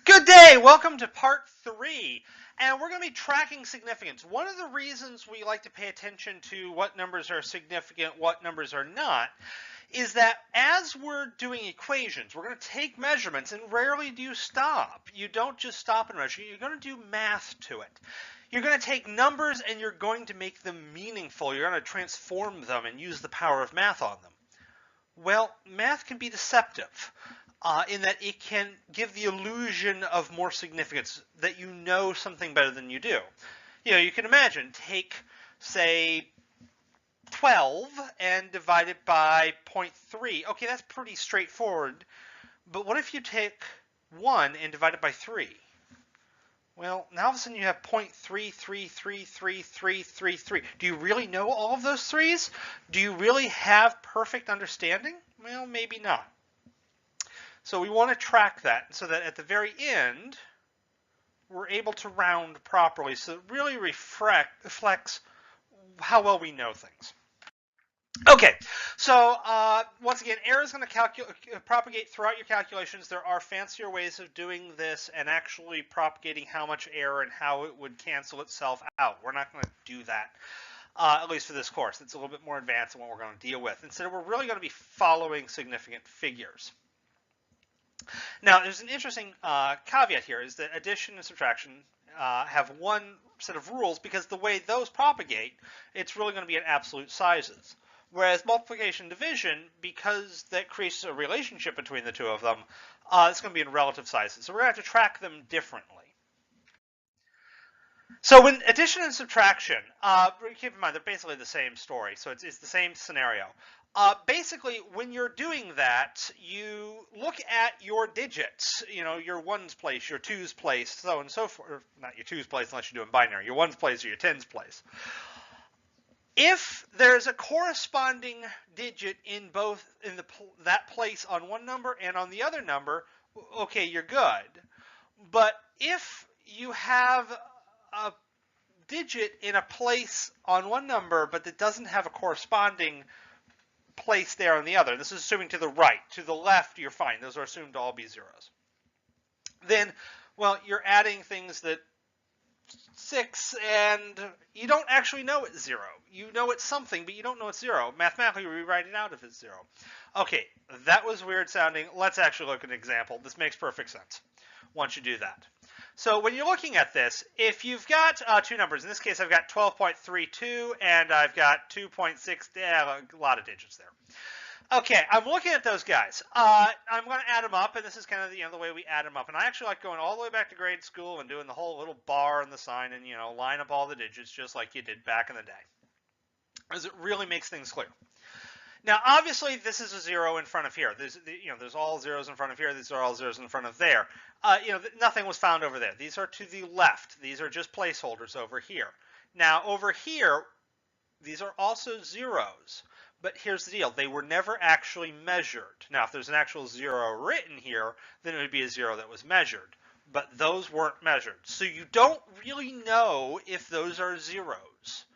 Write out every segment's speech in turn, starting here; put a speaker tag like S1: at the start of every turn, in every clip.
S1: Good day! Welcome to part 3, and we're going to be tracking significance. One of the reasons we like to pay attention to what numbers are significant, what numbers are not, is that as we're doing equations, we're going to take measurements, and rarely do you stop. You don't just stop and measure, you're going to do math to it. You're going to take numbers and you're going to make them meaningful. You're going to transform them and use the power of math on them. Well, math can be deceptive. In that it can give the illusion of more significance, that you know something better than you do. You can imagine, take, say, 12 and divide it by 0.3. Okay, that's pretty straightforward. But what if you take 1 and divide it by 3? Well, now all of a sudden you have 0.3333333. Do you really know all of those threes? Do you really have perfect understanding? Well, maybe not. So we want to track that so that at the very end, we're able to round properly, so it really reflects how well we know things. Okay, so once again, error is going to propagate throughout your calculations. There are fancier ways of doing this and actually propagating how much error and how it would cancel itself out. We're not going to do that, at least for this course. It's a little bit more advanced than what we're going to deal with. Instead, we're really going to be following significant figures. Now, there's an interesting caveat here, is that addition and subtraction have one set of rules, because the way those propagate, it's really going to be in absolute sizes. Whereas multiplication and division, because that creates a relationship between the two of them, it's going to be in relative sizes. So we're going to have to track them differently. So when addition and subtraction, keep in mind, they're basically the same story. So it's the same scenario. Basically, when you're doing that, you look at your digits, your ones place, your twos place, so on and so forth. Not your twos place unless you're doing binary, your ones place or your tens place. If there's a corresponding digit in that place on one number and on the other number, okay, you're good. But if you have a digit in a place on one number, but that doesn't have a corresponding place there on the other, this is assuming to the right, to the left, you're fine. Those are assumed to all be zeros. Then, well, you're adding things that 6, and you don't actually know it's 0. You know it's something, but you don't know it's 0. Mathematically, we write it out if it's 0. Okay, that was weird sounding. Let's actually look at an example. This makes perfect sense once you do that. So when you're looking at this, if you've got two numbers, in this case I've got 12.32 and I've got 2.6, a lot of digits there. Okay, I'm looking at those guys. I'm going to add them up, and this is kind of the way we add them up. And I actually like going all the way back to grade school and doing the whole little bar and the sign and line up all the digits just like you did back in the day, because it really makes things clear. Now, obviously, this is a 0 in front of here. There's all zeros in front of here. These are all zeros in front of there. Nothing was found over there. These are to the left. These are just placeholders over here. Now, over here, these are also zeros. But here's the deal. They were never actually measured. Now, if there's an actual 0 written here, then it would be a 0 that was measured. But those weren't measured. So you don't really know if those are zeros.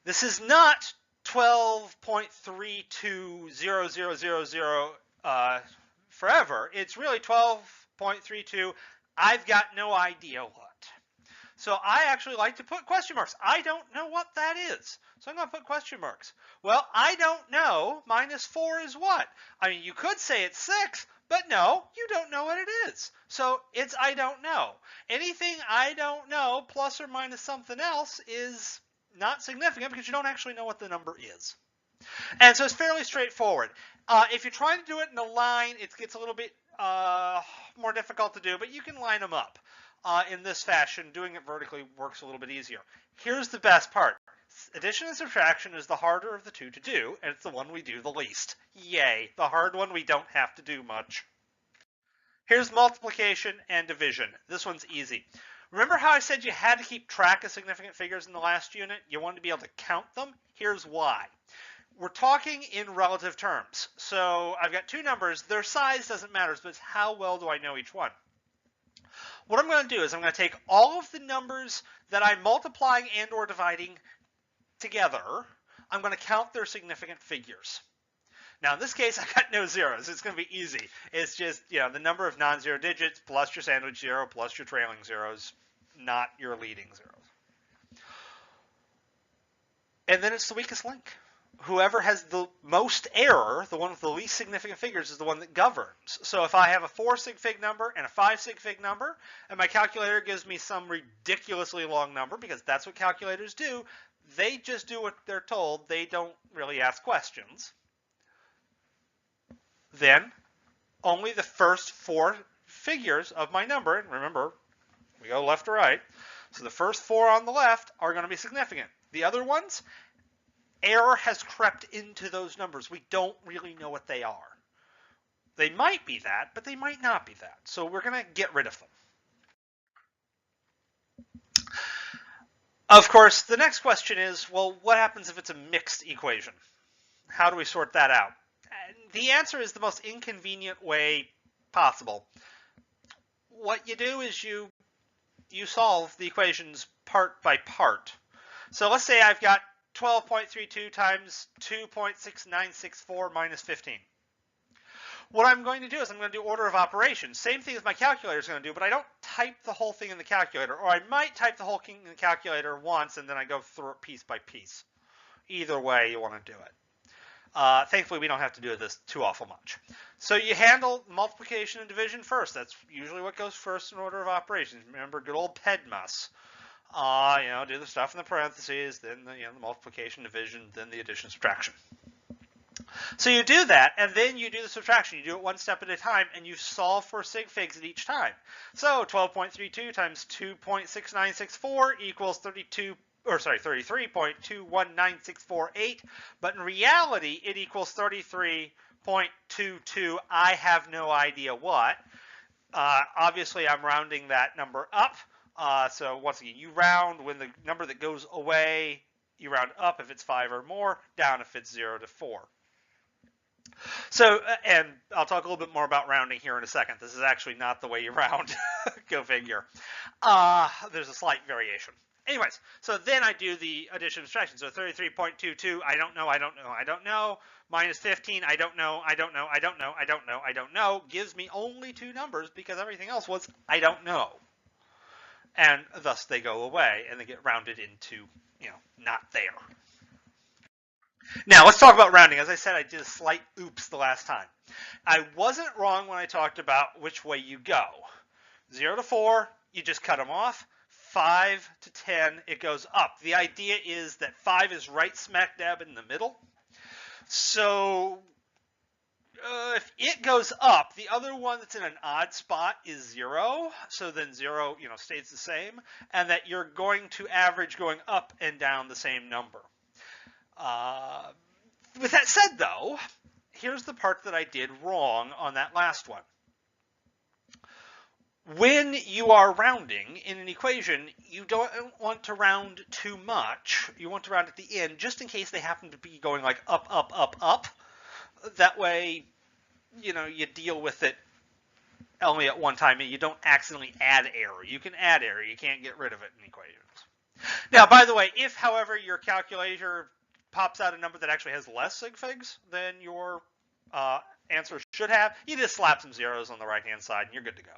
S1: This is not 12.320000 forever. It's really 12.32. I've got no idea what. So I actually like to put question marks. I don't know what that is. So I'm going to put question marks. Well, I don't know. Minus 4 is what? I mean, you could say it's 6, but no, you don't know what it is. So it's I don't know. Anything I don't know plus or minus something else is not significant because you don't actually know what the number is. And so it's fairly straightforward. If you're trying to do it in a line, it gets a little bit more difficult to do, but you can line them up in this fashion. Doing it vertically works a little bit easier. Here's the best part. Addition and subtraction is the harder of the two to do, and it's the one we do the least. Yay, the hard one we don't have to do much. Here's multiplication and division. This one's easy. Remember how I said you had to keep track of significant figures in the last unit? You wanted to be able to count them? Here's why. We're talking in relative terms. So I've got two numbers. Their size doesn't matter, but it's how well do I know each one. What I'm going to do is I'm going to take all of the numbers that I'm multiplying and or dividing together. I'm going to count their significant figures. Now in this case, I got no zeros. It's going to be easy. It's just, the number of non-zero digits plus your sandwich zero plus your trailing zeros, not your leading zeros. And then it's the weakest link. Whoever has the most error, the one with the least significant figures, is the one that governs. So if I have a 4 sig fig number and a 5 sig fig number, and my calculator gives me some ridiculously long number, because that's what calculators do, they just do what they're told. They don't really ask questions. Then only the first 4 figures of my number, and remember, we go left to right, so the first 4 on the left are going to be significant. The other ones, error has crept into those numbers. We don't really know what they are. They might be that, but they might not be that. So we're going to get rid of them. Of course, the next question is, well, what happens if it's a mixed equation? How do we sort that out? The answer is the most inconvenient way possible. What you do is you solve the equations part by part. So let's say I've got 12.32 times 2.6964 minus 15. What I'm going to do is I'm going to do order of operations. Same thing as my calculator is going to do, but I don't type the whole thing in the calculator. Or I might type the whole thing in the calculator once, and then I go through it piece by piece. Either way you want to do it. Thankfully, we don't have to do this too awful much. So you handle multiplication and division first. That's usually what goes first in order of operations. Remember, good old PEDMAS. Do the stuff in the parentheses, then the multiplication, division, then the addition, subtraction. So you do that, and then you do the subtraction. You do it one step at a time, and you solve for sig figs at each time. So 12.32 times 2.6964 equals 33.219648. But in reality, it equals 33.22. I have no idea what. Obviously, I'm rounding that number up. So once again, you round when the number that goes away, you round up if it's 5 or more, down if it's 0 to 4. So, and I'll talk a little bit more about rounding here in a second. This is actually not the way you round. Go figure. There's a slight variation. Anyways, so then I do the addition and subtraction. So 33.22, I don't know, minus 15, I don't know, gives me only 2 numbers because everything else was I don't know. And thus they go away and they get rounded into, not there. Now let's talk about rounding. As I said, I did a slight oops the last time. I wasn't wrong when I talked about which way you go. 0 to 4, you just cut them off. 5 to 10, it goes up. The idea is that 5 is right smack dab in the middle. So if it goes up, the other one that's in an odd spot is 0. So then 0, stays the same, and that you're going to average going up and down the same number. With that said, though, here's the part that I did wrong on that last one. When you are rounding in an equation, you don't want to round too much. You want to round at the end, just in case they happen to be going like up, up, up, up. That way, you deal with it only at one time, and you don't accidentally add error. You can add error. You can't get rid of it in equations. Now, by the way, if, however, your calculator pops out a number that actually has less sig figs than your answer should have, you just slap some zeros on the right-hand side, and you're good to go.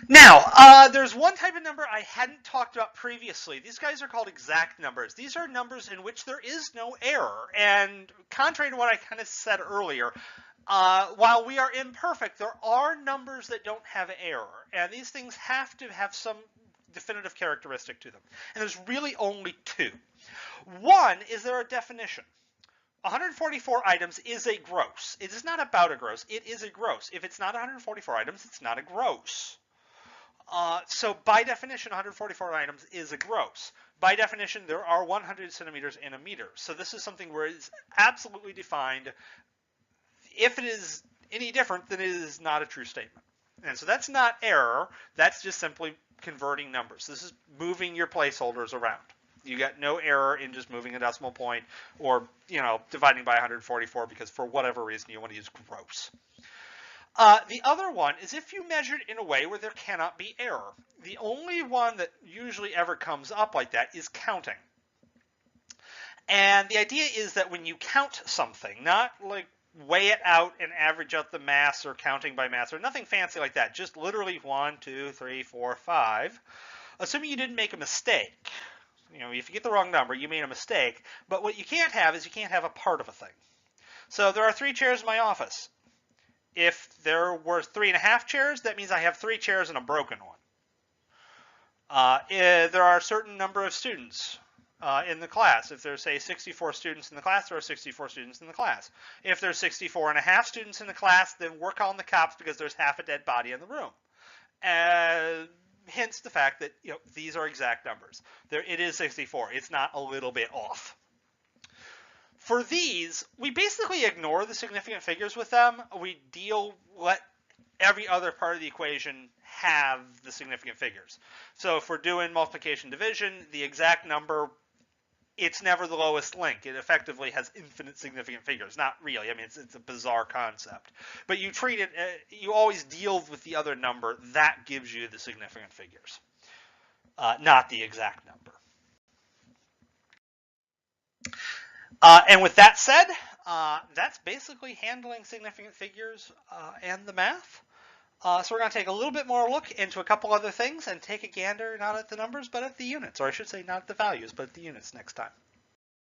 S1: Now, there's one type of number I hadn't talked about previously. These guys are called exact numbers. These are numbers in which there is no error. And contrary to what I kind of said earlier, while we are imperfect, there are numbers that don't have error. And these things have to have some definitive characteristic to them. And there's really only 2. One is there a definition. 144 items is a gross. It is not about a gross. It is a gross. If it's not 144 items, it's not a gross. So by definition, 144 items is a gross. By definition, there are 100 centimeters in a meter. So this is something where it's absolutely defined. If it is any different, then it is not a true statement. And so that's not error. That's just simply converting numbers. This is moving your placeholders around. You got no error in just moving a decimal point or, dividing by 144 because for whatever reason you want to use gross. The other one is if you measured in a way where there cannot be error. The only one that usually ever comes up like that is counting. And the idea is that when you count something, not like weigh it out and average out the mass or counting by mass or nothing fancy like that, just literally 1, 2, 3, 4, 5, assuming you didn't make a mistake. If you get the wrong number, you made a mistake. But what you can't have is you can't have a part of a thing. So there are 3 chairs in my office. If there were 3.5 chairs, that means I have 3 chairs and a broken one. There are a certain number of students in the class. If there's, say, 64 students in the class, there are 64 students in the class. If there's 64.5 students in the class, then we're calling the cops because there's half a dead body in the room. Hence the fact that these are exact numbers. It is 64. It's not a little bit off. For these, we basically ignore the significant figures with them. We let every other part of the equation have the significant figures. So if we're doing multiplication division, the exact number, it's never the lowest link. It effectively has infinite significant figures. Not really. I mean, it's a bizarre concept. But you treat it, you always deal with the other number. That gives you the significant figures, not the exact number. And with that said, that's basically handling significant figures and the math. So we're going to take a little bit more look into a couple other things and take a gander not at the numbers but at the units, or I should say not at the values but at the units next time.